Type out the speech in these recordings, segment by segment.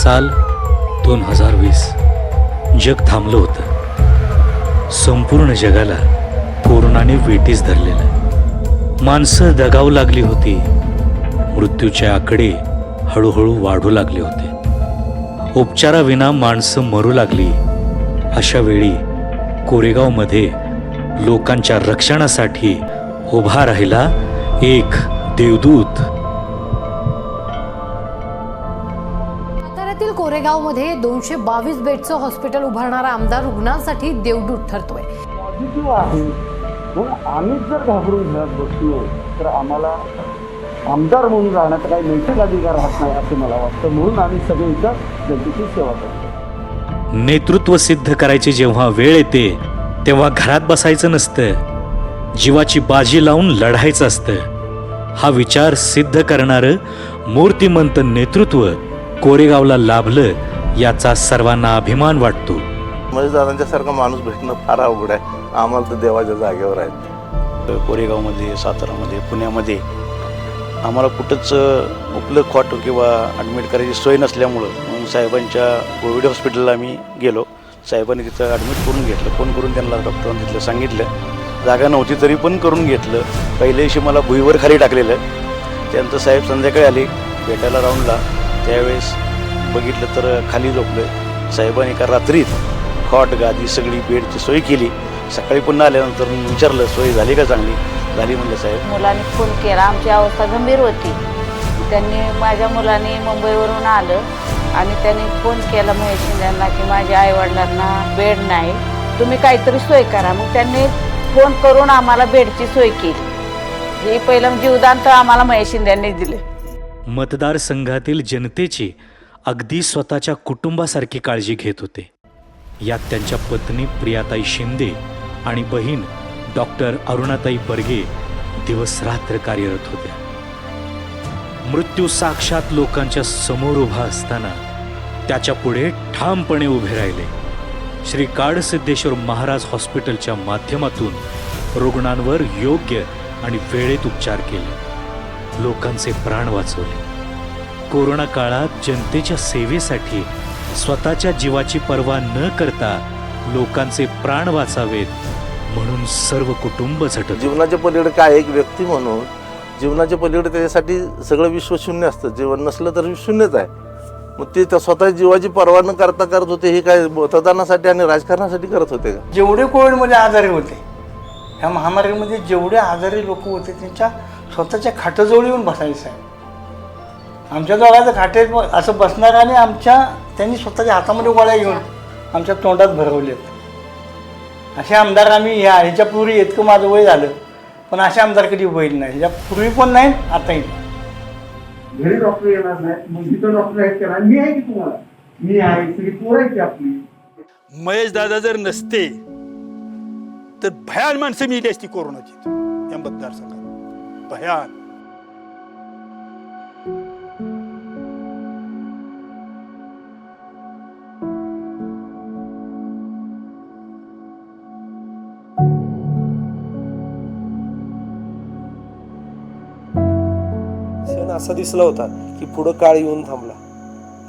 साल 2020. जग थांबलं होतं. संपूर्ण जगाला कोरोनाने वेठीस धरलेलं. माणसं दगावू लागली होती. मृत्यूचे आकडे हळूहळू वाढू लागले होते. उपचाराविना माणसं मरू लागली. अशा वेळी कोरेगावमध्ये लोकांच्या रक्षणासाठी उभा राहिला एक देवदूत. साताऱ्यातील कोरेगावमध्ये 222 बेडचं हॉस्पिटल उभारणारा आमदार रुग्णांसाठी देवदूत ठरतोय. पॉझिटिव्ह आहे म्हणून आम्हीच जर घाबरून घरात बसलो तर आम्हाला आमदार म्हणून राहण्याचा काही नैतिक अधिकार राहत नाही असं मला वाटतं. म्हणून आम्ही सगळे इथं जनतेची सेवा करतो. नेतृत्व सिद्ध करायची जेव्हा वेळ येते तेव्हा घरात बसायचं नसतं, जीवाची बाजी लावून लढायचं असतं. हा विचार सिद्ध करणारं मूर्तिमंत नेतृत्व कोरेगावला लाभलं याचा सर्वांना अभिमान वाटतो. म्हणजे दादांच्यासारखा माणूस भेटणं फार अवघड आहे. आम्हाला तर देवाच्या जागेवर आहे. कोरेगावमध्ये, सातारामध्ये, पुण्यामध्ये आम्हाला कुठंच उपलब्ध खॉट किंवा ॲडमिट करायची सोय नसल्यामुळं मग साहेबांच्या कोविड हॉस्पिटलला आम्ही गेलो. साहेबांनी तिथं ॲडमिट करून घेतलं. फोन करून त्यांना डॉक्टरांनी तिथलं सांगितलं. जागा नव्हती तरी पण करून घेतलं. पहिल्या दिवशी मला भुईवर खाली टाकलेलं. त्यानंतर साहेब संध्याकाळी आले भेटायला राऊंडला. त्यावेळेस बघितलं तर खाली झोपलं. साहेबांनी एका रात्रीत खॉट, गादी, सगळी बेडची सोय केली. सकाळी पुन्हा आल्यानंतर विचारलं सोय झाली का? चांगली झाली म्हणलं साहेब. मुलांनी फोन केला. आमची अवस्था गंभीर होती. त्यांनी माझ्या मुलांनी मुंबईवरून आलं आणि त्यांनी फोन केला महेश शिंदेंना की माझ्या आईवडिलांना बेड नाही, तुम्ही काहीतरी सोय करा. मग त्यांनी फोन करून आम्हाला बेडची सोय केली. हे पहिलं जीवदान तर आम्हाला महेश शिंदेंनी दिले. मतदारसंघातील जनतेची अगदी स्वतःच्या कुटुंबासारखी काळजी घेत होते. यात त्यांच्या पत्नी प्रियाताई शिंदे आणि बहीण डॉक्टर अरुणाताई बर्गे दिवस रात्र कार्यरत होत्या. मृत्यू साक्षात लोकांच्या समोर उभा असताना त्याच्या पुढे ठामपणे उभे राहिले. श्री काडसिद्धेश्वर महाराज हॉस्पिटलच्या माध्यमातून रुग्णांवर योग्य आणि वेळेत उपचार केले. लोकांचे प्राण वाचवले. कोरोना काळात जनतेच्या सेवेसाठी स्वतःच्या जीवाची पर्वा न करता लोकांचे प्राण वाचावेत म्हणून सर्व कुटुंब झटत. जीवनाच्या पलीकडे काय, एक व्यक्ती म्हणून जीवनाच्या पलीकडे त्याच्यासाठी सगळं विश्व शून्य असतं. जीवन नसलं तर शून्यच आहे. मग ते स्वतः जीवाची पर्वा न करता करत होते. हे काय मतदानासाठी आणि राजकारणासाठी करत होते का? जेवढे कोविडमध्ये आजारी होते, ह्या महामारीमध्ये जेवढे आजारी लोक होते त्यांच्या स्वतःच्या खाटाजवळ येऊन बसायचं आहे. आमच्या दोघांचं खाटे असं बसणार आणि त्यांनी स्वतःच्या हातामध्ये गोळ्या घेऊन आमच्या तोंडात भरवलेत. असे आमदार आम्ही ह्याच्यापूर्वी इतकं माझं वय झालं पण असे आमदार कधी होईल नाही. ह्याच्यापूर्वी पण नाही, आताही नाही. घरी डॉक्टर येणार नाही, मग तिथं डॉक्टर आहेत का? मी आहे की तुम्हाला? मी आहे, सगळी पोरं आहेत की आपली. महेश दादा जर नसते तर भयान माणसं मिळली असती कोरोनाची या मतदारसंघात. भयान. क्षण असा दिसला होता की पुढं काळ येऊन थांबला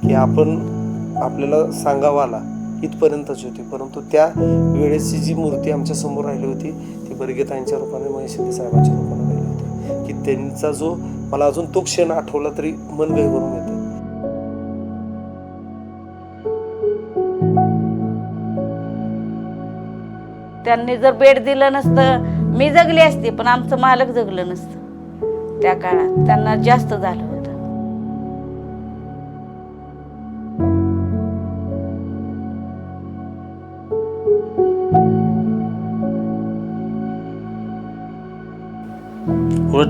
की आपल्याला सांगावं आला इथपर्यंतच होती. परंतु त्या वेळेसची जी मूर्ती आमच्या समोर राहिली होती ती बर्गेताईंच्या रूपाने, महेश शिंदे साहेबांच्या रूपाने राहिली होती. की त्यांचा जो मला अजून तो क्षण आठवला तरी मन गहिवरून येतं. त्यांनी जर बेड दिलं नसतं मी जगली असते, पण आमचं मालक जगलं नसतं. त्या काळात त्यांना जास्त झालं होतं.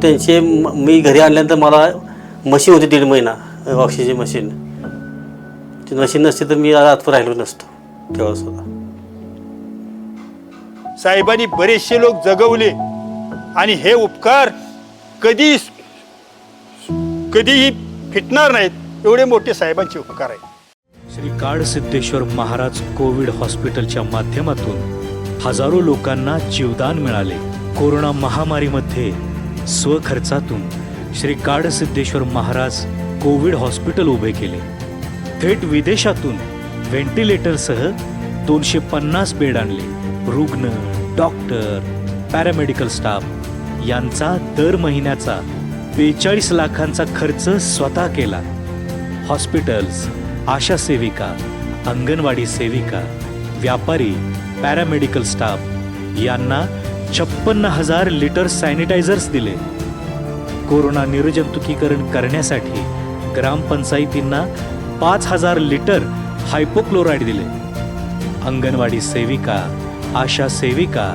त्यांचे मी घरी आणल्यानंतर मला मशीन होती 1.5 महिना, ऑक्सिजन मशीन. ती मशीन नसते तर मी आजवर राहिलो नसतो तेव्हा सुद्धा. साहेबांनी बरेचसे लोक जगवले आणि हे उपकार कधीही फिटणार नाहीत. एवढे मोठे साहेबांचे उपकार आहेत. श्री काडसिद्धेश्वर महाराज कोविड हॉस्पिटलच्या माध्यमातून हजारो लोकांना जीवदान मिळाले. कोरोना महामारीमध्ये स्वखर्चातून श्री काडसिद्धेश्वर महाराज कोविड हॉस्पिटल उभे केले. थेट विदेशातून व्हेंटिलेटरसह 250 बेड आणले. रुग्ण, डॉक्टर, पॅरामेडिकल स्टाफ यांचा दर महिन्याचा 42 लाखांचा खर्च स्वतः केला. हॉस्पिटल्स, आशा सेविका, अंगणवाडी सेविका, व्यापारी, पॅरामेडिकल स्टाफ यांना 56,000 लिटर सॅनिटायझर्स दिले. कोरोना निर्जंतुकीकरण करण्यासाठी ग्रामपंचायतींना 5,000 लिटर हायपोक्लोराईड दिले. अंगणवाडी सेविका, आशा सेविका,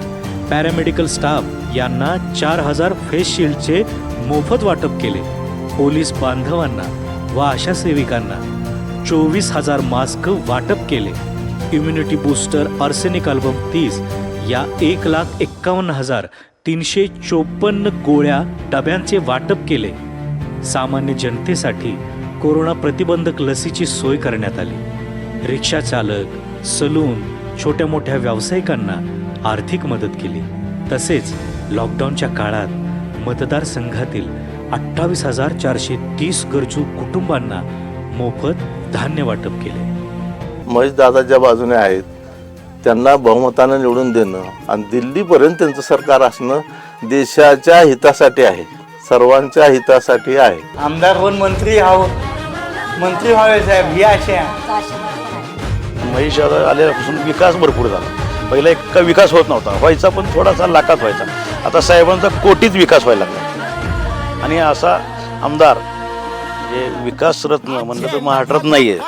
पॅरामेडिकल स्टाफ यांना 4,000 फेस शील्डचे मोफत वाटप केले. पोलीस बांधवांना व आशा सेविकांना 24,000 मास्क वाटप केले. इम्युनिटी बूस्टर आर्सेनिक अल्बम 30 या 1,51,354 गोळ्या डब्यांचे वाटप केले. सामान्य जनतेसाठी कोरोना प्रतिबंधक लसीची सोय करण्यात आली. रिक्षा चालक, सलून, छोट्या मोठ्या व्यावसायिकांना आर्थिक मदत केली. तसेच लॉकडाऊनच्या काळात मतदारसंघातील 28,430 गरजू कुटुंबांना मोफत धान्य वाटप केले. महेश दादा ज्या बाजूने आहेत त्यांना बहुमतानं निवडून देणं आणि दिल्लीपर्यंत त्यांचं सरकार असणं देशाच्या हितासाठी आहे, सर्वांच्या हितासाठी आहे. आमदार होऊन मंत्री मंत्री व्हावे साहेब, ही आशा आहे. महेश यादव आल्यापासून विकास भरपूर झाला. पहिला इतका विकास होत नव्हता, व्हायचा पण थोडासा लाखात व्हायचा. आता साहेबांचा कोटीत विकास व्हायला लागला. आणि असा आमदार म्हणजे विकास रत्न म्हणलं तर महाराष्ट्रात नाही आहे.